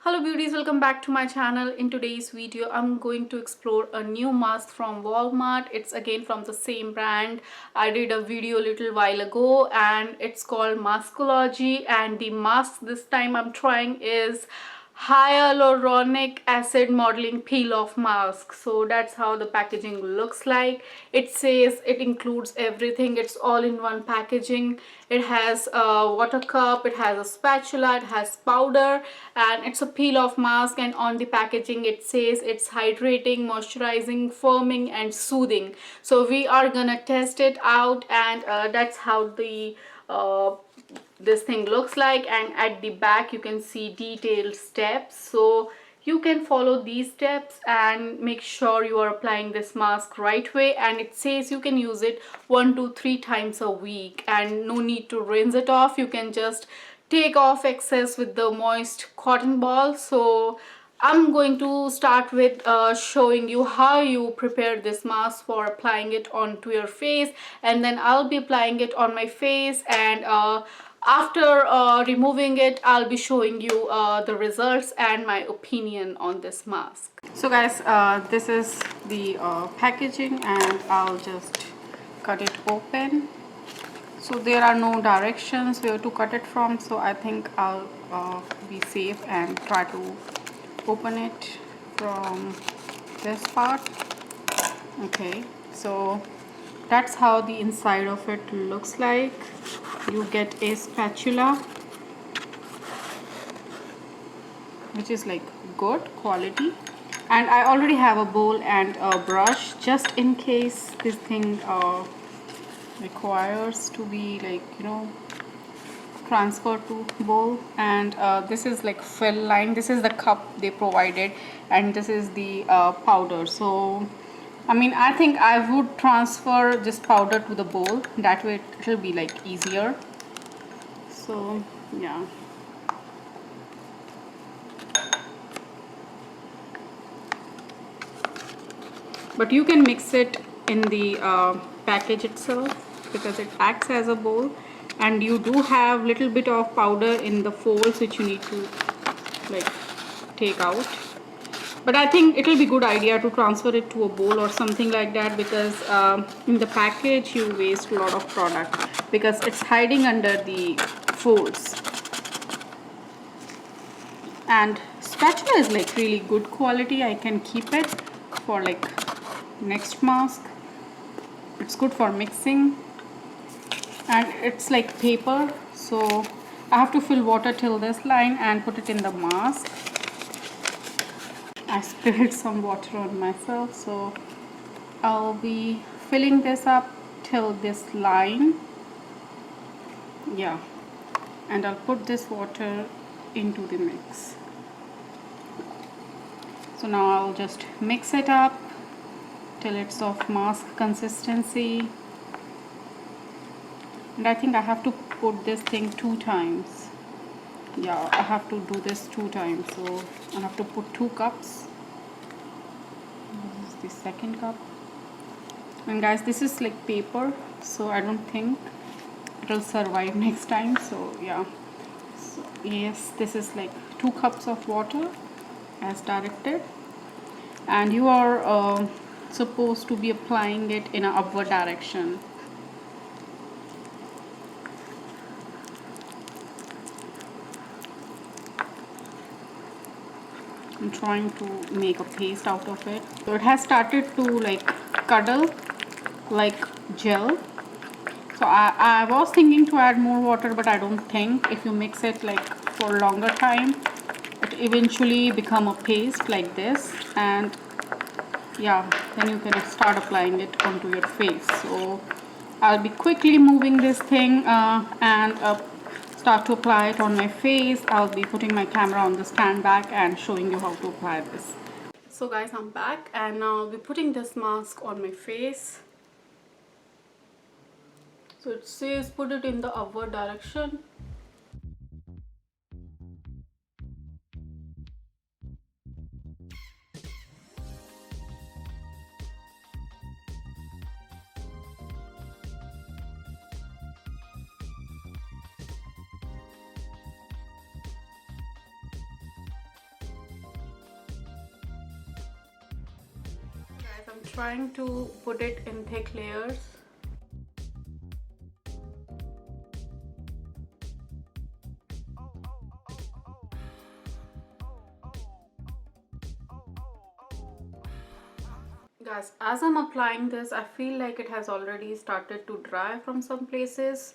Hello beauties, welcome back to my channel. In today's video I'm going to explore a new mask from Walmart. It's again from the same brand. I did a video a little while ago and it's called MASQUEOLOGY, and the mask this time I'm trying is hyaluronic acid modeling peel off mask. So that's how the packaging looks like. It says it includes everything. It's all in one packaging. It has a water cup, it has a spatula, it has powder, and it's a peel off mask. And on the packaging it says it's hydrating, moisturizing, firming and soothing. So we are gonna test it out, and that's how the this thing looks like. And at the back you can see detailed steps, so you can follow these steps and make sure you are applying this mask right way. And it says you can use it 1 to 3 times a week and no need to rinse it off. You can just take off excess with the moist cotton ball. So I'm going to start with showing you how you prepare this mask for applying it onto your face, and then I'll be applying it on my face, and after removing it I'll be showing you the results and my opinion on this mask. So guys, this is the packaging, and I'll just cut it open. So there are no directions where to cut it from, so I think I'll be safe and try to open it from this part. Okay, so that's how the inside of it looks like. You get a spatula which is like good quality, and I already have a bowl and a brush just in case this thing requires to be like, you know, transfer to bowl. And this is like fill line. This is the cup they provided, and this is the powder. So I mean, I think I would transfer this powder to the bowl. That way it will be like easier. So yeah. But you can mix it in the package itself, because it acts as a bowl, and you do have little bit of powder in the folds which you need to like take out. But I think it will be good idea to transfer it to a bowl or something like that, because in the package you waste a lot of product because it's hiding under the folds. And spatula is like really good quality. I can keep it for like next mask. It's good for mixing, and it's like paper, so I have to fill water till this line and put it in the mask. I spilled some water on myself, so I'll be filling this up till this line. Yeah, and I'll put this water into the mix. So now I'll just mix it up till it's of mask consistency. And I think I have to put this thing 2 times. Yeah, I have to do this 2 times, so I have to put 2 cups. This is the second cup. And guys, this is like paper, so I don't think it will survive next time. So yeah, so yes, this is like 2 cups of water as directed, and you are supposed to be applying it in an upward direction. I'm trying to make a paste out of it. So it has started to like cuddle like gel. So I was thinking to add more water, but I don't think. If you mix it like for a longer time, it eventually become a paste like this, and yeah, then you can start applying it onto your face. So I'll be quickly moving this thing and start to apply it on my face. I'll be putting my camera on the stand back and showing you how to apply this. So guys, I'm back, and now I'll be putting this mask on my face. So it says put it in the upward direction. I'm trying to put it in thick layers. Guys, as I'm applying this, I feel like it has already started to dry from some places.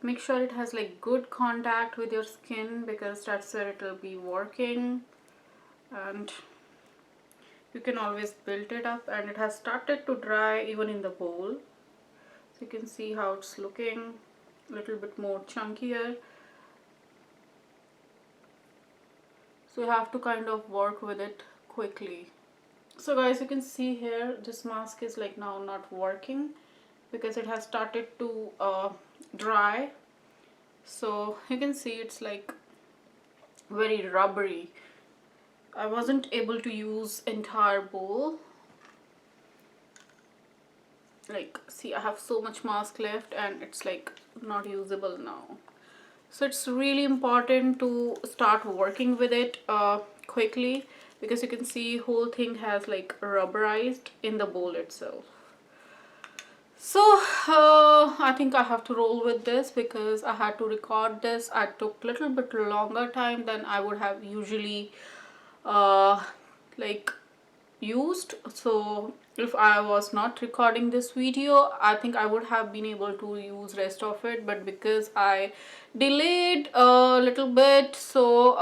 Make sure it has like good contact with your skin, because that's where it will be working. And you can always build it up, and it has started to dry even in the bowl. So you can see how it's looking a little bit more chunkier. So you have to kind of work with it quickly. So guys, you can see here this mask is like now not working because it has started to dry. So you can see it's like very rubbery. I wasn't able to use entire bowl. Like, see, I have so much mask left and it's like not usable now. So it's really important to start working with it quickly, because you can see whole thing has like rubberized in the bowl itself. So I think I have to roll with this because I had to record this. I took a little bit longer time than I would have usually like used. So if I was not recording this video, I think I would have been able to use rest of it, but because I delayed a little bit, so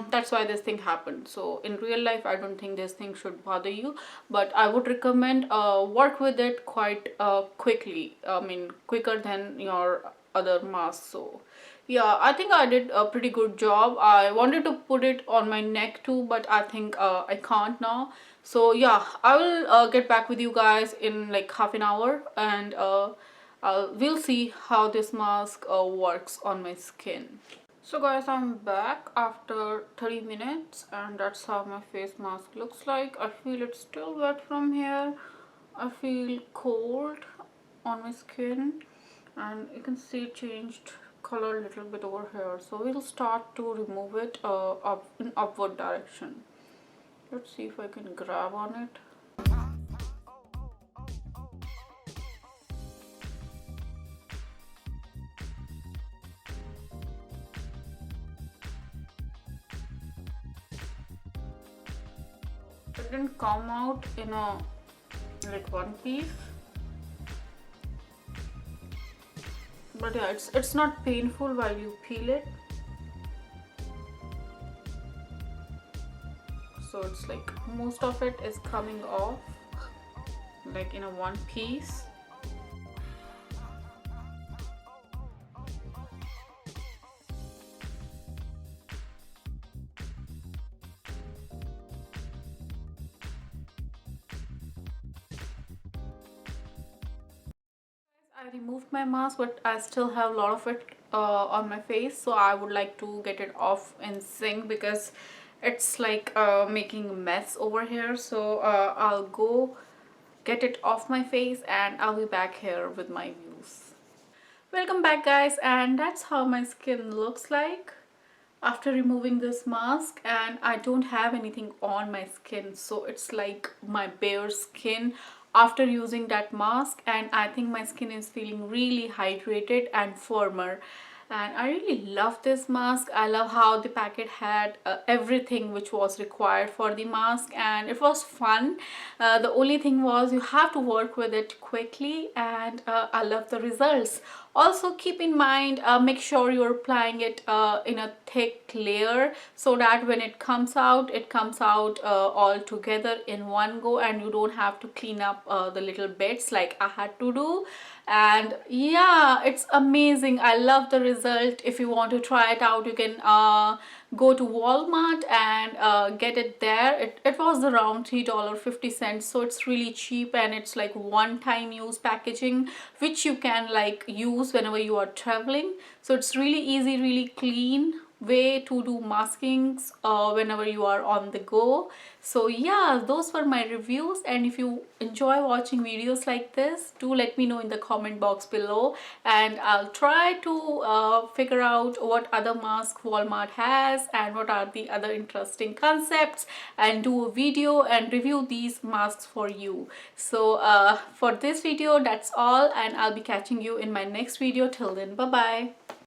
that's why this thing happened. So in real life, I don't think this thing should bother you, but I would recommend work with it quite quickly. I mean, quicker than your other masks. So yeah, I think I did a pretty good job. I wanted to put it on my neck too, but I think I can't now. So yeah, I will get back with you guys in like half an hour, and we'll see how this mask works on my skin. So guys, I'm back after 30 minutes, and that's how my face mask looks like. I feel it's still wet from here. I feel cold on my skin, and you can see it changed color a little bit over here. So we'll start to remove it up in upward direction. Let's see if I can grab on it. It didn't come out in a like one piece, but yeah, it's not painful while you peel it. So it's like most of it is coming off like in a one piece. I removed my mask, but I still have a lot of it on my face, so I would like to get it off in sync because it's like making a mess over here. So I'll go get it off my face and I'll be back here with my views. Welcome back guys, and that's how my skin looks like after removing this mask. And I don't have anything on my skin, so it's like my bare skin after using that mask, and I think my skin is feeling really hydrated and firmer. And I really love this mask. I love how the packet had everything which was required for the mask, and it was fun. The only thing was you have to work with it quickly, and I love the results. Also keep in mind, make sure you're applying it in a thick layer so that when it comes out all together in one go, and you don't have to clean up the little bits like I had to do. And yeah, it's amazing. I love the result. If you want to try it out, you can go to Walmart and get it there. It was around $3.50, so it's really cheap, and it's like one-time use packaging which you can like use whenever you are traveling. So it's really easy, really clean, way to do maskings whenever you are on the go. So yeah, those were my reviews, and if you enjoy watching videos like this, do let me know in the comment box below, and I'll try to figure out what other mask Walmart has and what are the other interesting concepts, and do a video and review these masks for you. So for this video, that's all, and I'll be catching you in my next video. Till then, bye bye.